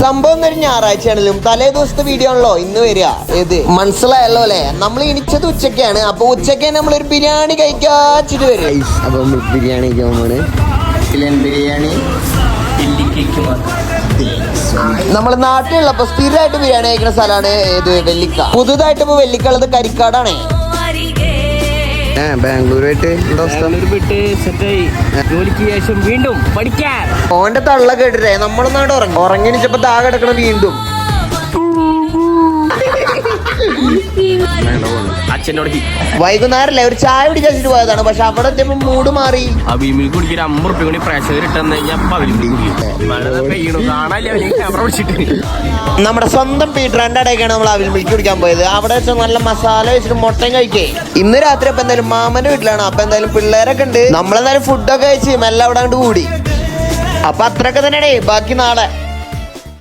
സംഭവം ഒരു ഞായറാഴ്ചയാണെങ്കിലും തലേ ദിവസത്തെ വീഡിയോ ആണല്ലോ ഇന്ന് വരിക. ഇത് മനസ്സിലായല്ലോ അല്ലെ? നമ്മൾ ഇനിച്ചത് ഉച്ചക്കാണ്. അപ്പൊ ഉച്ചക്ക് നമ്മളൊരു ബിരിയാണി കഴിക്കാച്ചിട്ട് വരും. അപ്പൊ നമ്മൾ ബിരിയാണി ബിരിയാണി നമ്മളെ നാട്ടിലുള്ളപ്പോ സ്ഥിരമായിട്ട് ബിരിയാണി കഴിക്കുന്ന സ്ഥലമാണ് ഏത് വെല്ലിക്ക. പുതുതായിട്ട് ഇപ്പൊ വെല്ലിക്ക ഉള്ളത് കരിക്കാടാണ്. ബാംഗ്ലൂരായിട്ട് ജോലിക്ക് ശേഷം വീണ്ടും പഠിക്കാൻ ഓന്റെ തള്ള കേട്ടിട്ടേ നമ്മളൊന്നായിട്ട് ഉറങ്ങിനിച്ചപ്പോ താഴെ കിടക്കണം വീണ്ടും. അച്ഛനോട് വൈകുന്നേരല്ലേ ഒരു ചായ കുടിച്ചിട്ട് പോയതാണ്. പക്ഷെ അവിടെ എത്തിയപ്പോ മൂഡ് മാറി. അഭിമിൽ കുടിക്കാൻ 50 റുപ്യ കൂടി പ്രഷർ ഇട്ടെന്ന് കഴിഞ്ഞാൽ നമ്മുടെ സ്വന്തം പീറ്ററിന്റെ ഇടയ്ക്കാണ് നമ്മൾ അവിൽ മിൽക്ക് കുടിക്കാൻ പോയത്. അവിടെ വെച്ചാൽ നല്ല മസാല വെച്ചിട്ട് മുട്ടയും കഴിക്കേ. ഇന്ന് രാത്രി അപ്പൊ എന്തായാലും മാമന്റെ വീട്ടിലാണ്. അപ്പൊ എന്തായാലും പിള്ളേരൊക്കെ ഉണ്ട്. നമ്മളെന്തായാലും ഫുഡൊക്കെ കഴിച്ച് മെല്ലെ അവിടെ കൂടി. അപ്പൊ അത്രയൊക്കെ തന്നെ ബാക്കി നാളെ.